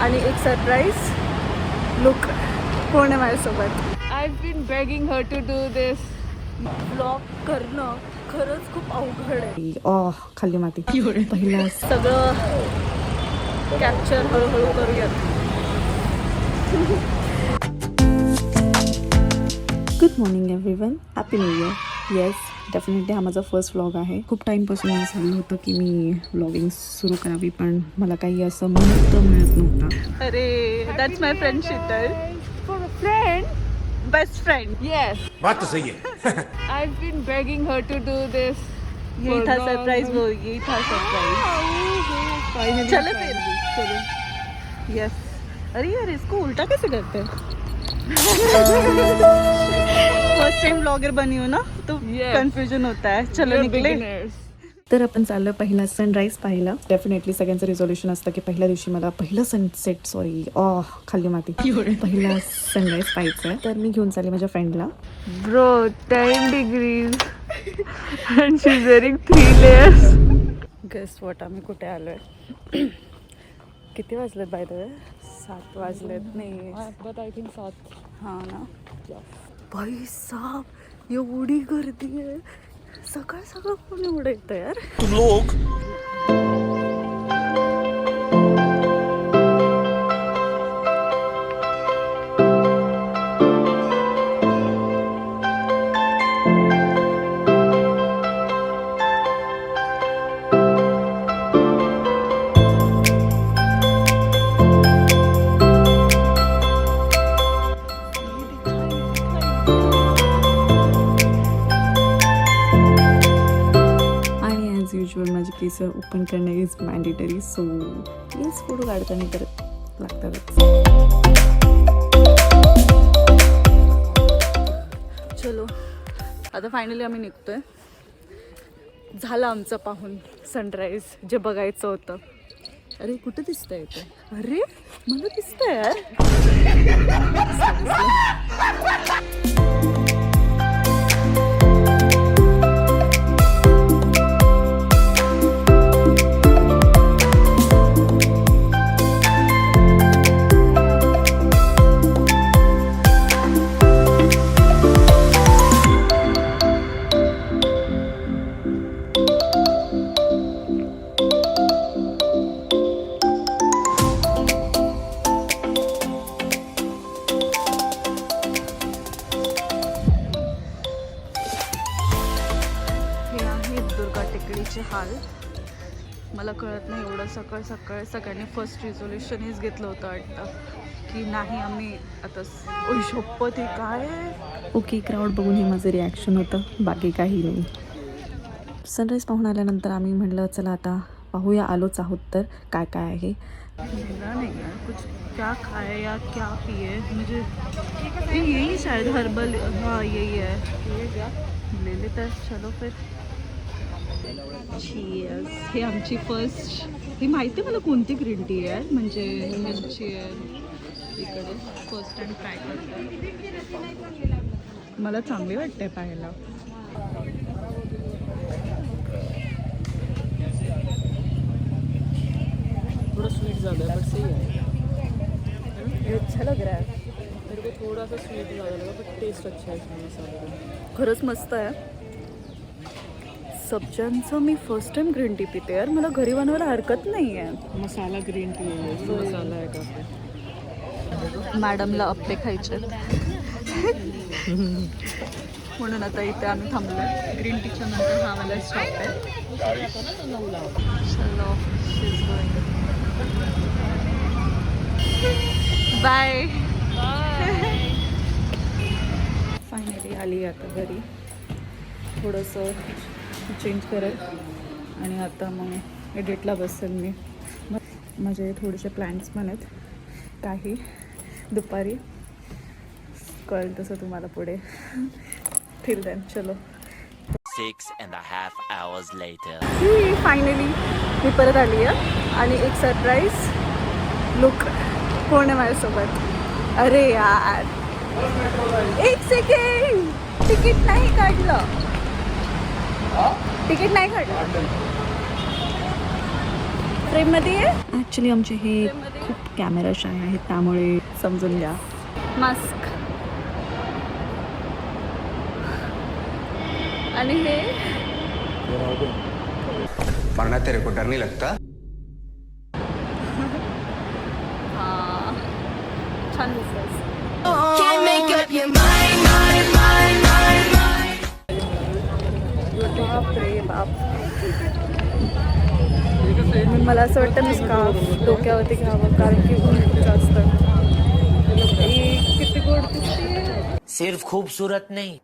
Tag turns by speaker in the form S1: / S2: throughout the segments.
S1: आणि एक surprise look कोण आहे माझ्यासोबत.
S2: I been begging her to do this.
S1: Blog करणं खरंच खूप अवघड आहे.
S3: खाली माती पहिला
S1: सगळं कॅप्चर हळूहळू करूयात.
S3: Good morning everyone, happy new year. Yes, definitely हा माझा फर्स्ट व्लॉग आहे. खूप टाईमपासून मला झालं होतं की मी व्लॉगिंग सुरू करावी, पण मला काही असं मुहूर्त मिळत नव्हता.
S1: अरे that's my friend Sheetal.
S2: For a friend?
S1: Best friend.
S2: Yes.
S4: बात तो सही है.
S2: I've been begging her to do this.
S1: यही था सरप्राइज, वो यही था सरप्राइज.
S2: Finally.
S1: चलो फिर.
S2: चलो.
S1: यस. अरे यार इसको उल्टा कैसे करते हैं? फर्स्ट टाइम ब्लॉगर बनी हो ना तो
S2: Yes.
S1: कंफ्यूजन होता है. चलो
S2: We're
S1: निकले.
S2: beginners.
S3: तर आपण चाललं पहिला सनराईज पाहिला. डेफिनेटली सगळ्यांचं रिझोल्युशन असतं की पहिल्या दिवशी मला पहिलं सनसेट खाली माती पहिला सनराईज पाहायचं आहे. तर मी घेऊन चालले माझ्या फ्रेंडला.
S2: Bro, 10 degrees. And she's wearing 3 layers.
S1: Guess what आम्ही कुठे आलोय. किती वाजलेत बाय द वे? 7 वाजलेत. नाही
S2: But I think 7.
S1: हा ना. भाई साहब एवढी गर्दी आहे. सकाळ सकाळ कोण एवढं येतं यार.
S4: तुम लोग
S3: माझी केस ओपन करणे is mandatory. So yes, photo काढताना तर लागतातच.
S1: चलो आता फायनली आम्ही निघतोय. झालं आमचं पाहून सनराईज जे बघायचं होतं. अरे कुठं दिसतंय ते? अरे मला दिसतंय यार. हाल मला कळत नाही. एवढं सकाळ सकाळ सगळ्यांनी फर्स्ट रिझोल्युशन हेच घेतलं होतं वाटतं की नाही आम्ही आता शपथ हे काय.
S3: ओके, क्राऊड बघून हे माझं रिॲक्शन होतं, बाकी काही नाही. सनराईज पाहून आल्यानंतर आम्ही म्हटलं चला आता पाहूया, आलोच आहोत तर काय काय आहे.
S1: मिला नहीं यार कुछ. क्या खाए या क्या पिए. मुझे यही शायद हर्बल. हाँ यही है. ले लेते हैं. चलो फिर. Cheers. हे आमची फर्स्ट. हे माहिती आहे मला कोणती ग्रीन टी आहे, म्हणजे ह्यांची आहे इकडे. फर्स्ट टाइम ट्राय करते. मला चांगली वाटते पाहायला.
S2: थोड़ा स्वीट ज़्यादा है, बट सही है.
S1: हे अच्छा लग रहा है.
S2: मेरे को थोड़ा सा स्वीट ज़्यादा लगा, बट टेस्ट अच्छा है इसमें मसाले का.
S1: खरंच मस्त आहे. सब्जांचं मी फर्स्ट टाइम ग्रीन टी पिते यार. मला घरी बनवायला हरकत नाही आहे.
S2: मसाला ग्रीन टी है, इसमें मसाला है काफ़ी.
S1: मॅडमला अप्पे खायचे म्हणून आता इथे आम्ही थांबलो. ग्रीन टीच्या नंतर हा मला स्टॉप आहे. चलो बाय. फायनली आली आता घरी. थोडंसं चेंज करेल आणि आता मग एडिटला बसेल मी. माझे थोडेसे प्लॅन्स पण आहेत, काही दुपारी कळेल तसं तुम्हाला पुढे. टिल देन चलो.
S4: 6.5 hours later.
S1: फायनली मी परत आली आहे आणि एक सरप्राईज लुक कोण आहे माझ्यासोबत. अरे यार एक सेकंड. तिकीट नाही काढलं. तिकीट नाही काढलं. फ्रेममध्ये आहे
S3: ॲक्च्युली आमचे हे खूप कॅमेरा शाय आहेत, त्यामुळे समजून घ्या.
S1: मास्क. आणि हे
S5: वरना तेरे को डर नहीं लगता?
S1: हां छान दिसतंय. बाप रे बाप. मला असं वाटतं मी स्कार्फ डोक्यावरती घ्यावं कारण की ऊन खूप जास्त. किती गोड दिसते.
S4: सिर्फ खूबसूरत नहीं,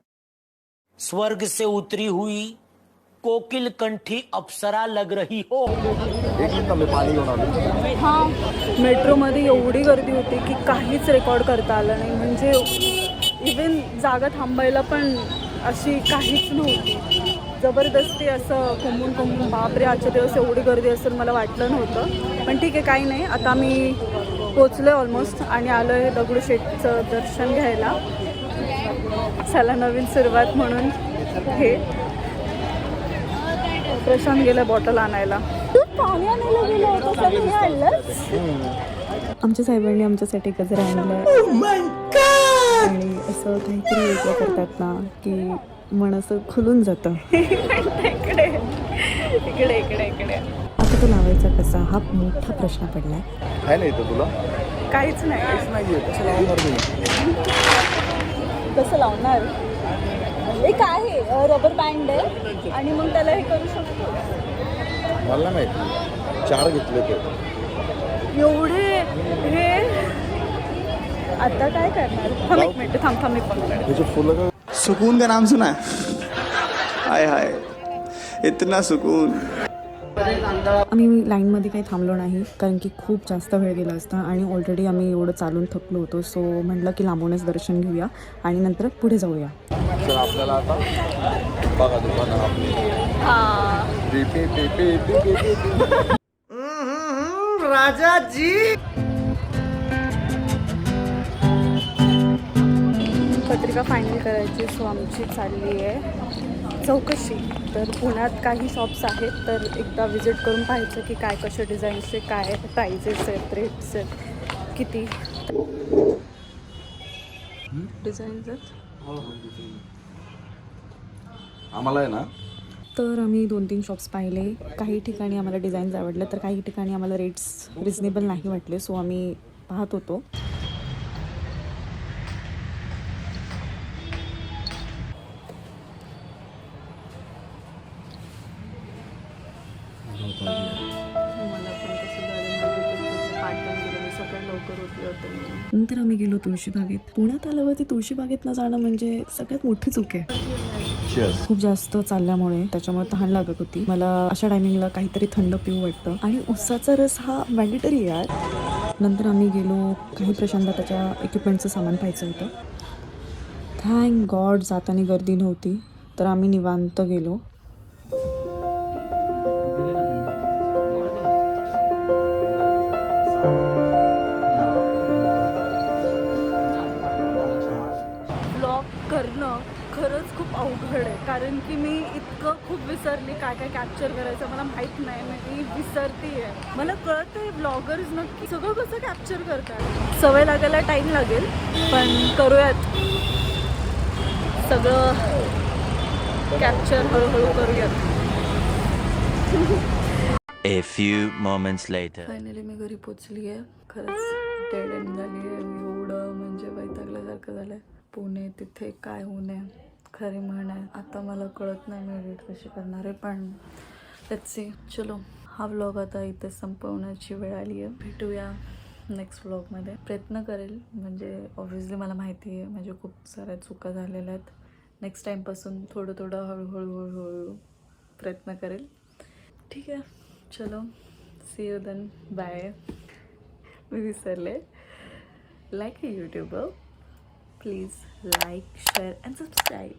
S4: स्वर्ग से उतरी हुई कोकिल कंठी अप्सरा लग रही हो.
S1: हां मेट्रोमध्ये एवढी गर्दी होती की काहीच रेकॉर्ड करता आलं नाही. म्हणजे इवन जागा थांबायला पण अशी काहीच नव्हती. जबरदस्ती असं कोंबून बापरे आजच्या दिवस एवढी गर्दी असेल मला वाटलं नव्हतं. पण ठीक आहे काही नाही. आता मी पोचलो आहे ऑलमोस्ट आणि आलो आहे दगडूशेठचं दर्शन घ्यायला. चला नवीन सुरुवात म्हणून हे प्रशांत गेला बॉटल आणायला. तू पाणी आणायला गेलो होतं सर हे आणलंस.
S3: आमच्या साहेबांनी आमच्यासाठी गजरा आणलं आणि असं काहीतरी वेगळं करतात ना की मन असं खुलून जातं.
S1: इकडे इकडे इकडे इकडे.
S3: आता तो लावायचा कसा हा मोठा प्रश्न पडलाय.
S6: आहे नाही तर तुला
S1: काहीच नाही.
S6: नाहीये कसं लावणार मी?
S1: कसं लावणार. एक आहे रबर बँड आहे आणि मग त्याला हे करू शकतो.
S6: मला माहिती 4 घेतले ते.
S1: एवढे हे आता काय करणार. थांब एक मिनिट थांब एक पंकड.
S6: त्याचे फुलं का
S7: सुकून का नाम सुना है? हाय हाय इतना सुकून.
S3: आम्ही लाईनमध्ये काही थांबलो नाही कारण की खूप जास्त वेळ गेला असता आणि ऑलरेडी आम्ही एवढं चालून थकलो होतो. सो म्हटलं की लांबूनच दर्शन घेऊया आणि नंतर पुढे जाऊया.
S6: तर आपल्याला आता बघा दुकानं आपली
S1: हां
S6: P P P P P P P.
S1: पत्रिका फायनल करायची. सो आमची चालली आहे चौकशी. तर पुण्यात काही शॉप्स आहेत तर एकदा विजिट करून पाहायचं की काय कसे डिझाईन्सचे काय प्राइजेस आहेत रेट्स आहेत किती डिझाईन्स आहेत.
S6: आम्हाला आहे ना
S3: तर आम्ही 2-3 शॉप्स पाहिले. काही ठिकाणी आम्हाला डिझाईन्स आवडले तर काही ठिकाणी आम्हाला रेट्स रिजनेबल नाही वाटले. सो आम्ही पाहत होतो.
S1: मला पण कसं झालं माझं सकाळी लवकर उठले होते.
S3: नंतर आम्ही गेलो तुळशीबागेत. पुण्यात आल्यावरती तुळशीबागेत न जाणं म्हणजे सगळ्यात मोठी चूक आहे. खूप जास्त चालल्यामुळे त्याच्यामुळे तहान लागत होती. मला अशा टायमिंगला काहीतरी थंड पिऊ वाटतं आणि उसाचा रस हा मॅन्डेटरी आहे यार. नंतर आम्ही गेलो. काही प्रशांत त्याच्या इक्विपमेंटचं सामान पाहायचं होतं. थँक गॉड जाताना गर्दी नव्हती तर आम्ही निवांत गेलो.
S1: करणं खरंच खूप अवघड आहे कारण की मी इतकं खूप विसरली काय काय कॅप्चर करायचं मला माहीत नाही. मी विसरते आहे. मला कळतं आहे ब्लॉगर्स नक्की सगळं कसं कॅप्चर करतात. सवय लागायला टाईम लागेल पण करूयात सगळं कॅप्चर हळूहळू करूयात.
S4: A few moments later.
S1: Finally मी घरी पोचली आहे. खरंच डेड एंड झाली आहे. एवढं म्हणजे वैतागल्यासारखं झालं आहे. पुणे तिथे काय होऊ नये खरी म्हण आहे. आता मला कळत नाही मी एडिट कशी करणार आहे पण लेट्स सी. चलो हा व्लॉग आता इथे संपवण्याची वेळ आली आहे. भेटूया नेक्स्ट व्लॉगमध्ये. प्रयत्न करेल म्हणजे ऑब्व्हियसली मला माहिती आहे म्हणजे खूप साऱ्या चुका झालेल्या आहेत. नेक्स्ट टाईमपासून थोडं हळूहळू प्रयत्न करेल. ठीक आहे चलो सी यू देन बाय. मी विसरले like a YouTuber. Please like, share and subscribe.